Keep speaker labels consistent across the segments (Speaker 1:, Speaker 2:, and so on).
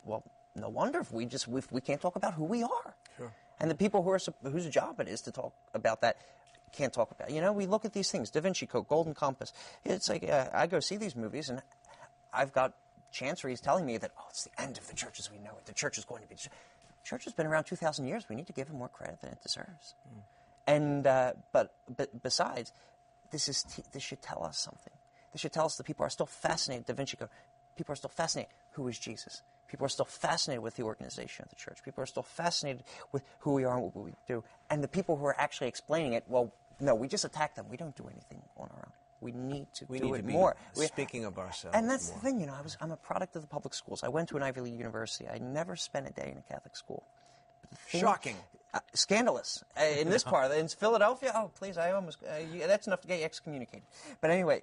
Speaker 1: well, no wonder if we can't talk about who we are.
Speaker 2: Sure.
Speaker 1: And the people whose job it is to talk about that can't talk about. We look at these things, Da Vinci Code, Golden Compass. It's like I go see these movies, and I've got chanceries telling me that, it's the end of the church as we know it. The church is going to be... The church has been around 2,000 years. We need to give it more credit than it deserves. And but besides, this should tell us something. This should tell us that people are still fascinated. Da Vinci Code. People are still fascinated. Who is Jesus? People are still fascinated with the organization of the church. People are still fascinated with who we are and what we do. And the people who are actually explaining it, well, no, we just attack them. We don't do anything on our own. We need to do it more.
Speaker 2: Speaking of ourselves.
Speaker 1: And that's the thing, I'm a product of the public schools. I went to an Ivy League university. I never spent a day in a Catholic school.
Speaker 2: Shocking.
Speaker 1: Scandalous. In this part, in Philadelphia, please, that's enough to get you excommunicated. But anyway,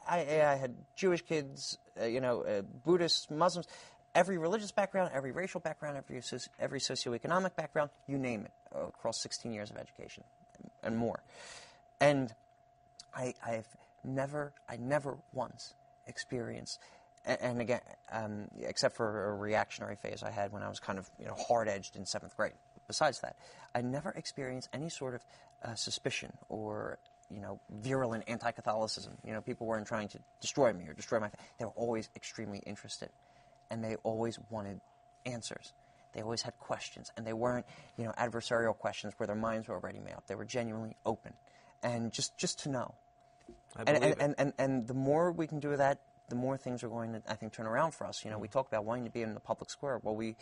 Speaker 1: I had Jewish kids, Buddhists, Muslims, every religious background, every racial background, every socioeconomic background, you name it, across 16 years of education and more. And I never once experienced, and again, except for a reactionary phase I had when I was kind of hard-edged in 7th grade. Besides that, I never experienced any sort of suspicion or virulent anti-Catholicism. People weren't trying to destroy me or destroy my faith. They were always extremely interested, and they always wanted answers. They always had questions, and they weren't adversarial questions where their minds were already made up. They were genuinely open, and just to know.
Speaker 2: I believe it.
Speaker 1: And the more we can do that, the more things are going to, I think, turn around for us. We talk about wanting to be in the public square. Well, we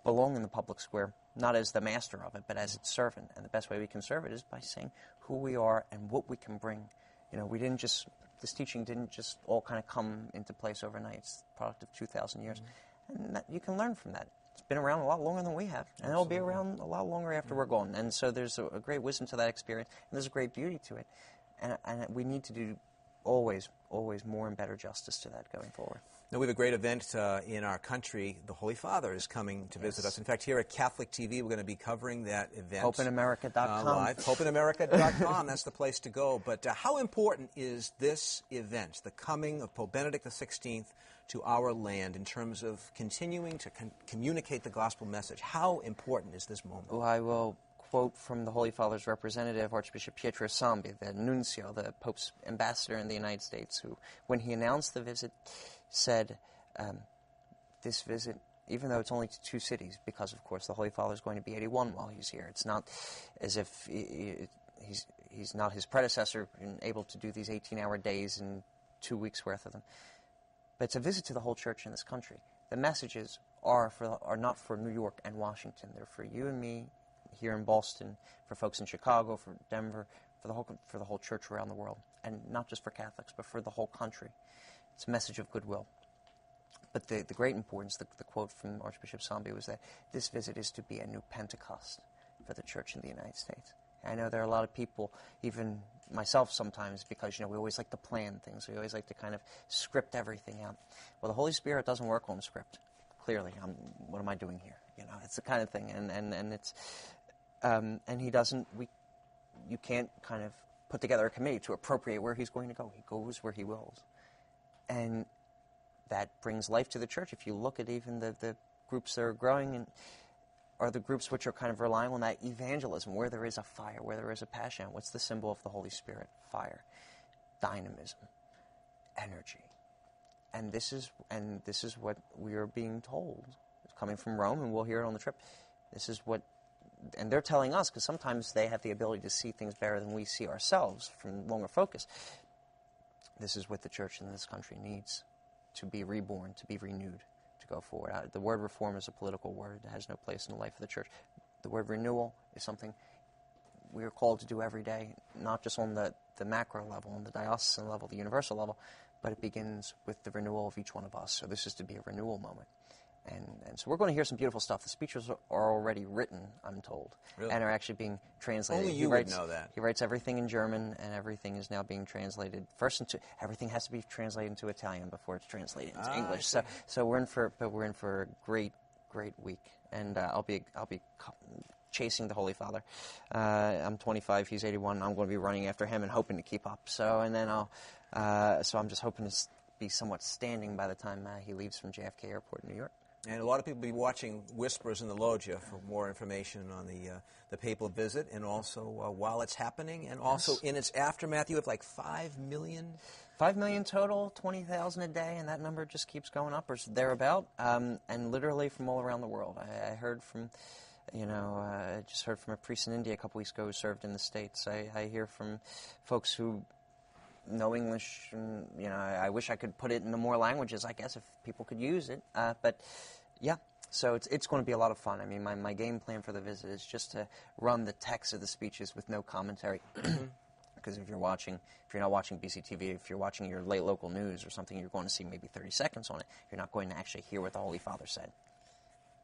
Speaker 1: belong in the public square, not as the master of it, but as its servant. And the best way we can serve it is by saying who we are and what we can bring. This teaching didn't just all kind of come into place overnight. It's the product of 2,000 years. And you can learn from that. It's been around a lot longer than we have. And it'll be around a lot longer after we're gone. And so there's a great wisdom to that experience. And there's a great beauty to it. And we need to do always more and better justice to that going forward.
Speaker 2: Now, we have a great event in our country. The Holy Father is coming to visit us. In fact, here at Catholic TV, we're going to be covering that event.
Speaker 1: HopeInAmerica.com.
Speaker 2: Live. HopeInAmerica.com. That's the place to go. But how important is this event, the coming of Pope Benedict XVI to our land, in terms of continuing to communicate the gospel message? How important is this moment?
Speaker 1: Well, I will quote from the Holy Father's representative, Archbishop Pietro Sambi, the nuncio, the Pope's ambassador in the United States, who, when he announced the visit, said, this visit, even though it's only to 2 cities, because, of course, the Holy Father is going to be 81 while he's here. It's not as if he's not his predecessor and able to do these 18-hour days and 2 weeks' worth of them. But it's a visit to the whole church in this country. The messages are not for New York and Washington. They're for you and me here in Boston, for folks in Chicago, for Denver, for the whole church around the world, and not just for Catholics, but for the whole country. It's a message of goodwill. But the great importance, the quote from Archbishop Sambi, was that this visit is to be a new Pentecost for the church in the United States. I know there are a lot of people, even myself sometimes, because we always like to plan things. We always like to kind of script everything out. Well, the Holy Spirit doesn't work on script. Clearly, what am I doing here? It's the kind of thing, and it's and he doesn't. You can't kind of put together a committee to appropriate where he's going to go. He goes where he wills, and that brings life to the church. If you look at even the groups that are growing, and are the groups which are kind of relying on that evangelism, where there is a fire, where there is a passion. What's the symbol of the Holy Spirit? Fire, dynamism, energy. And this is what we are being told. It's coming from Rome, and we'll hear it on the trip. This is what, and they're telling us, because sometimes they have the ability to see things better than we see ourselves from longer focus. This is what the church in this country needs to be reborn, to be renewed, to go forward. The word reform is a political word. It has no place in the life of the church. The word renewal is something we are called to do every day, not just on the macro level, on the diocesan level, the universal level, but it begins with the renewal of each one of us. So this is to be a renewal moment. And so we're going to hear some beautiful stuff. The speeches are already written, I'm told,
Speaker 2: really?
Speaker 1: And are actually being translated.
Speaker 2: Only you would know that.
Speaker 1: He writes everything in German, and everything is now being translated. Everything has to be translated into Italian before it's translated into English. So we're in for a great week, and I'll be chasing the Holy Father. I'm 25, he's 81. I'm going to be running after him and hoping to keep up. So I'm just hoping to be somewhat standing by the time he leaves from JFK Airport in New York.
Speaker 2: And a lot of people will be watching Whispers in the Loggia for more information on the papal visit, and also while it's happening, and also in its aftermath. You have like 5 million?
Speaker 1: 5 million total, 20,000 a day, and that number just keeps going up or thereabout, and literally from all around the world. I heard from, I just heard from a priest in India a couple weeks ago who served in the States. I hear from folks who know English, and I wish I could put it into more languages, I guess, if people could use it. But yeah, so it's going to be a lot of fun. I mean, my game plan for the visit is just to run the text of the speeches with no commentary. Because if you're not watching BCTV, if you're watching your late local news or something, you're going to see maybe 30 seconds on it. You're not going to actually hear what the Holy Father said.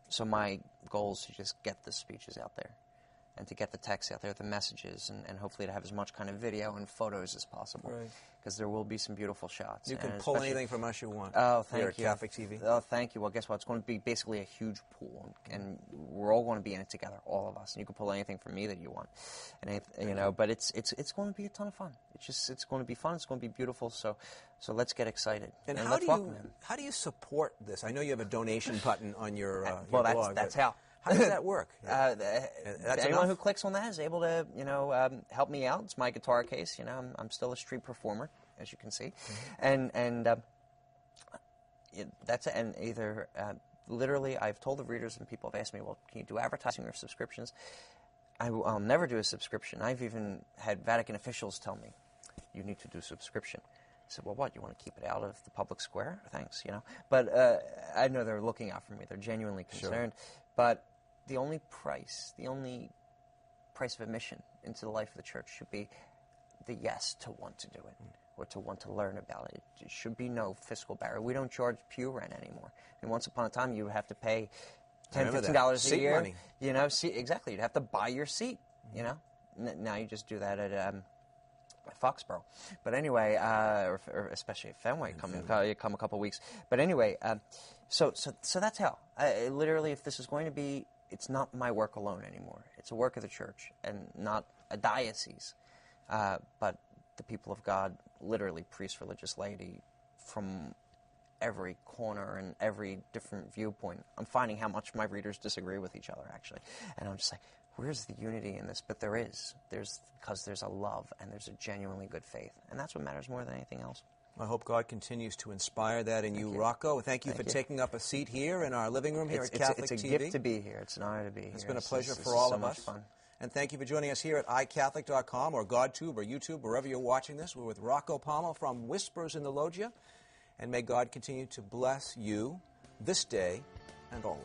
Speaker 1: So my goal is to just get the speeches out there, and to get the text out there, the messages, and hopefully to have as much kind of video and photos as possible.
Speaker 2: Right.
Speaker 1: Because there will be some beautiful shots.
Speaker 2: You can pull anything from us you want.
Speaker 1: Oh, thank
Speaker 2: here
Speaker 1: you.
Speaker 2: At CatholicTV.
Speaker 1: Oh, thank you. Well, guess what? It's going to be basically a huge pool, and we're all going to be in it together, all of us. And you can pull anything from me that you want, and But it's going to be a ton of fun. It's going to be fun. It's going to be beautiful. So let's get excited.
Speaker 2: And
Speaker 1: let's welcome him.
Speaker 2: How do you support this? I know you have a donation button on your
Speaker 1: well,
Speaker 2: blog.
Speaker 1: That's how.
Speaker 2: How does that work?
Speaker 1: Anyone who clicks on that is able to, help me out. It's my guitar case. I'm still a street performer, as you can see, and that's it. And either literally, I've told the readers, and people have asked me, well, can you do advertising or subscriptions? I'll never do a subscription. I've even had Vatican officials tell me, you need to do subscription. I said, well, what, you want to keep it out of the public square? Thanks, But I know they're looking out for me. They're genuinely concerned. Sure. But the only price of admission into the life of the church should be the yes to want to do it, or to want to learn about it. It should be no fiscal barrier. We don't charge pew rent anymore. I mean, once upon a time, you would have to pay $10, $15 a year. Money. Exactly. You'd have to buy your seat, Now you just do that at Foxborough. But anyway, or especially at Fenway, come a couple of weeks. But anyway, so that's how. Literally, if this is going to be, it's not my work alone anymore. It's a work of the church, and not a diocese, but the people of God, literally priests, religious laity, from every corner and every different viewpoint. I'm finding how much my readers disagree with each other, actually. And I'm just like, where's the unity in this? But there is. Because there's a love, and there's a genuinely good faith. And that's what matters more than anything else.
Speaker 2: I hope God continues to inspire that in you, Rocco. Thank you for taking up a seat here in our living room here at CatholicTV.
Speaker 1: It's a gift to be here. It's an honor to be here.
Speaker 2: It's been a pleasure for all of us. Fun. And thank you for joining us here at iCatholic.com or GodTube or YouTube, wherever you're watching this. We're with Rocco Palmo from Whispers in the Loggia. And may God continue to bless you this day and always.